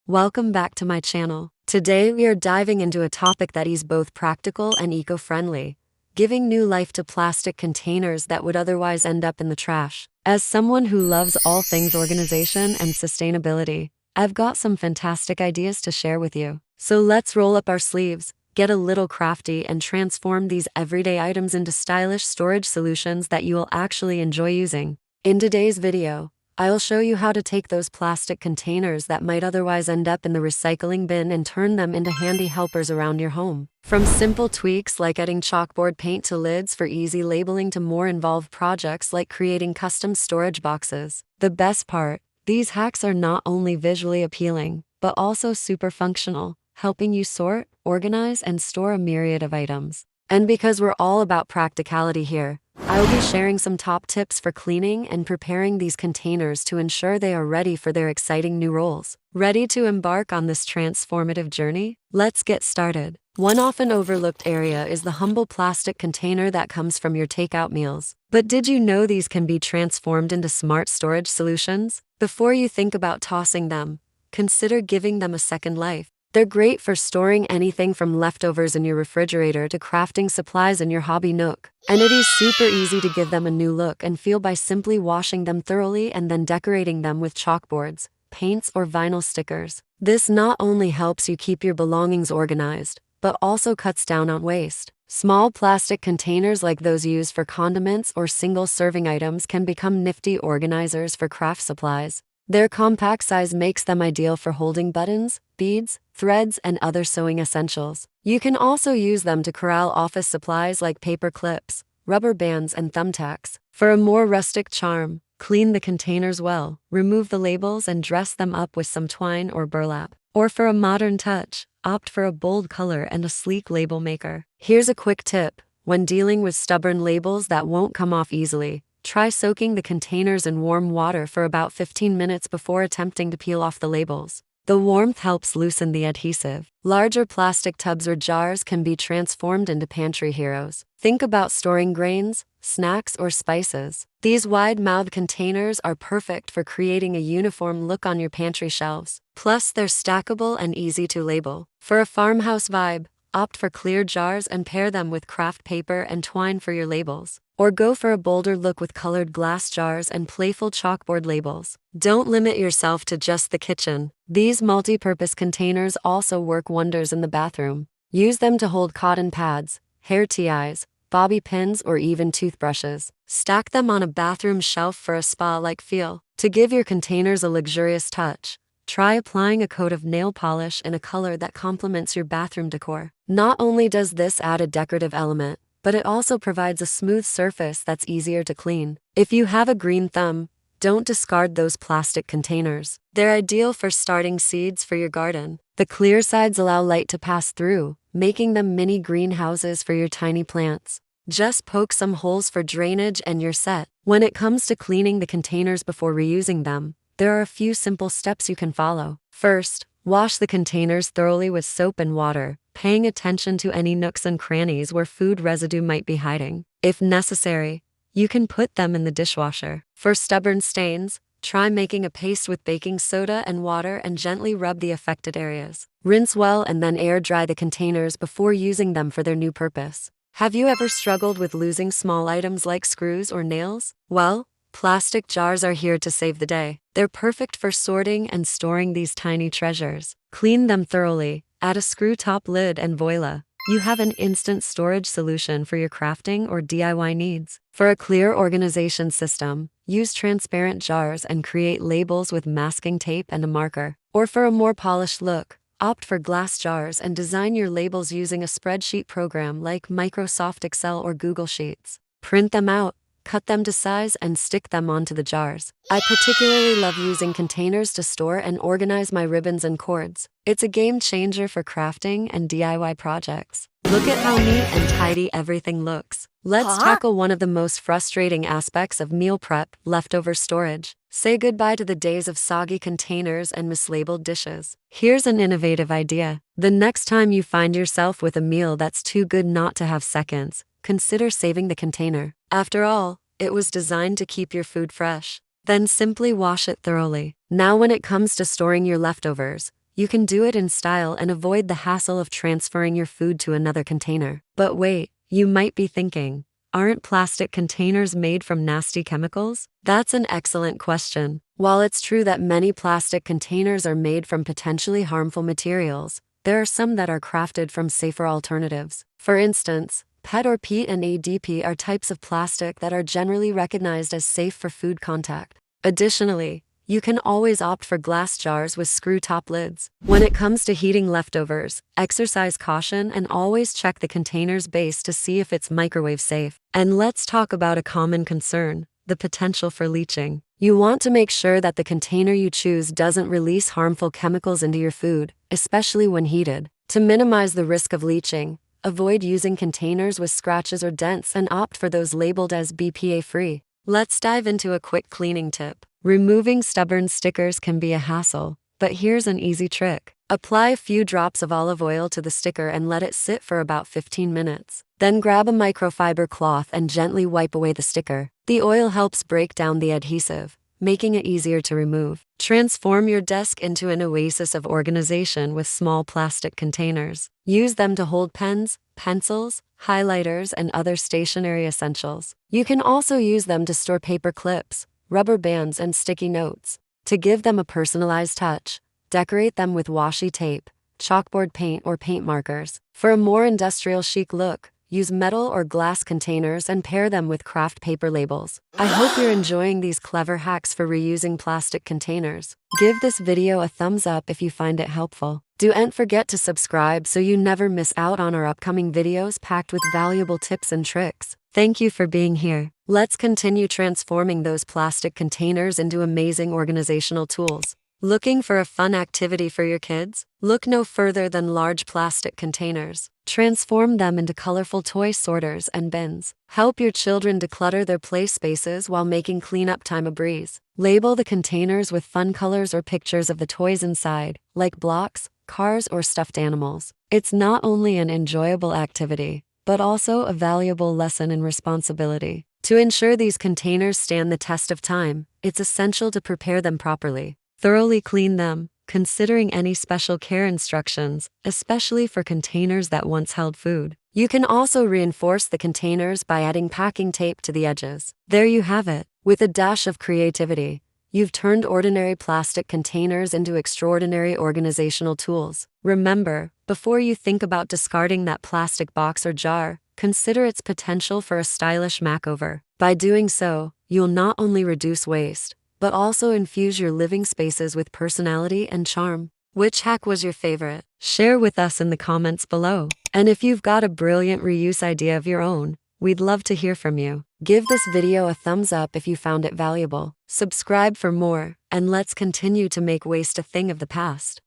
Welcome back to my channel. Today we are diving into a topic that is both practical and eco-friendly, giving new life to plastic containers that would otherwise end up in the trash. As someone who loves all things organization and sustainability, I've got some fantastic ideas to share with you. So let's roll up our sleeves, get a little crafty, and transform these everyday items into stylish storage solutions that you will actually enjoy using. In today's video, I'll show you how to take those plastic containers that might otherwise end up in the recycling bin and turn them into handy helpers around your home. From simple tweaks like adding chalkboard paint to lids for easy labeling to more involved projects like creating custom storage boxes. The best part, these hacks are not only visually appealing, but also super functional, helping you sort, organize, and store a myriad of items. And because we're all about practicality here, I'll be sharing some top tips for cleaning and preparing these containers to ensure they are ready for their exciting new roles. Ready to embark on this transformative journey? Let's get started. One often overlooked area is the humble plastic container that comes from your takeout meals. But did you know these can be transformed into smart storage solutions? Before you think about tossing them, consider giving them a second life. They're great for storing anything from leftovers in your refrigerator to crafting supplies in your hobby nook. And it is super easy to give them a new look and feel by simply washing them thoroughly and then decorating them with chalkboards, paints, or vinyl stickers. This not only helps you keep your belongings organized, but also cuts down on waste. Small plastic containers like those used for condiments or single-serving items can become nifty organizers for craft supplies. Their compact size makes them ideal for holding buttons, beads, threads, and other sewing essentials. You can also use them to corral office supplies like paper clips, rubber bands, and thumbtacks. For a more rustic charm, clean the containers well, remove the labels, and dress them up with some twine or burlap. Or for a modern touch, opt for a bold color and a sleek label maker. Here's a quick tip. When dealing with stubborn labels that won't come off easily, try soaking the containers in warm water for about 15 minutes before attempting to peel off the labels. The warmth helps loosen the adhesive. Larger plastic tubs or jars can be transformed into pantry heroes. Think about storing grains, snacks, or spices. These wide-mouthed containers are perfect for creating a uniform look on your pantry shelves. Plus, they're stackable and easy to label. For a farmhouse vibe, opt for clear jars and pair them with craft paper and twine for your labels. Or go for a bolder look with colored glass jars and playful chalkboard labels. Don't limit yourself to just the kitchen. These multi-purpose containers also work wonders in the bathroom. Use them to hold cotton pads, hair ties, bobby pins, or even toothbrushes. Stack them on a bathroom shelf for a spa-like feel. To give your containers a luxurious touch, try applying a coat of nail polish in a color that complements your bathroom decor. Not only does this add a decorative element, but it also provides a smooth surface that's easier to clean. If you have a green thumb, don't discard those plastic containers. They're ideal for starting seeds for your garden. The clear sides allow light to pass through, making them mini greenhouses for your tiny plants. Just poke some holes for drainage and you're set. When it comes to cleaning the containers before reusing them, there are a few simple steps you can follow. First, wash the containers thoroughly with soap and water, paying attention to any nooks and crannies where food residue might be hiding. If necessary, you can put them in the dishwasher. For stubborn stains, try making a paste with baking soda and water and gently rub the affected areas. Rinse well and then air dry the containers before using them for their new purpose. Have you ever struggled with losing small items like screws or nails? Well, plastic jars are here to save the day. They're perfect for sorting and storing these tiny treasures. Clean them thoroughly, add a screw top lid, and voila, you have an instant storage solution for your crafting or DIY needs. For a clear organization system, use transparent jars and create labels with masking tape and a marker. Or for a more polished look, opt for glass jars and design your labels using a spreadsheet program like Microsoft Excel or Google Sheets. Print them out, cut them to size, and stick them onto the jars. I particularly love using containers to store and organize my ribbons and cords. It's a game changer for crafting and DIY projects. Look at how neat and tidy everything looks. Let's tackle one of the most frustrating aspects of meal prep: leftover storage. Say goodbye to the days of soggy containers and mislabeled dishes. Here's an innovative idea. The next time you find yourself with a meal that's too good not to have seconds, consider saving the container. After all, it was designed to keep your food fresh. Then simply wash it thoroughly. Now when it comes to storing your leftovers, You can do it in style and avoid the hassle of transferring your food to another container. But wait, you might be thinking, aren't plastic containers made from nasty chemicals? That's an excellent question. While it's true that many plastic containers are made from potentially harmful materials, there are some that are crafted from safer alternatives. For instance, PET or PET and ADP are types of plastic that are generally recognized as safe for food contact. Additionally, you can always opt for glass jars with screw-top lids. When it comes to heating leftovers, exercise caution and always check the container's base to see if it's microwave safe. And let's talk about a common concern, the potential for leaching. You want to make sure that the container you choose doesn't release harmful chemicals into your food, especially when heated. To minimize the risk of leaching, avoid using containers with scratches or dents and opt for those labeled as BPA-free. Let's dive into a quick cleaning tip. Removing stubborn stickers can be a hassle, but here's an easy trick. Apply a few drops of olive oil to the sticker and let it sit for about 15 minutes. Then grab a microfiber cloth and gently wipe away the sticker. The oil helps break down the adhesive, making it easier to remove. Transform your desk into an oasis of organization with small plastic containers. Use them to hold pens, pencils, highlighters, and other stationery essentials. You can also use them to store paper clips, rubber bands, and sticky notes. To give them a personalized touch, decorate them with washi tape, chalkboard paint, or paint markers. For a more industrial chic look, use metal or glass containers and pair them with craft paper labels. I hope you're enjoying these clever hacks for reusing plastic containers. Give this video a thumbs up if you find it helpful. Don't forget to subscribe so you never miss out on our upcoming videos packed with valuable tips and tricks. Thank you for being here. Let's continue transforming those plastic containers into amazing organizational tools. Looking for a fun activity for your kids? Look no further than large plastic containers. Transform them into colorful toy sorters and bins. Help your children declutter their play spaces while making cleanup time a breeze. Label the containers with fun colors or pictures of the toys inside, like blocks, cars, or stuffed animals. It's not only an enjoyable activity, but also a valuable lesson in responsibility. To ensure these containers stand the test of time, it's essential to prepare them properly. Thoroughly clean them, considering any special care instructions, especially for containers that once held food. You can also reinforce the containers by adding packing tape to the edges. There you have it. With a dash of creativity, you've turned ordinary plastic containers into extraordinary organizational tools. Remember, before you think about discarding that plastic box or jar, consider its potential for a stylish makeover. By doing so, you'll not only reduce waste, but also infuse your living spaces with personality and charm. Which hack was your favorite? Share with us in the comments below. And if you've got a brilliant reuse idea of your own, we'd love to hear from you. Give this video a thumbs up if you found it valuable. Subscribe for more, and let's continue to make waste a thing of the past.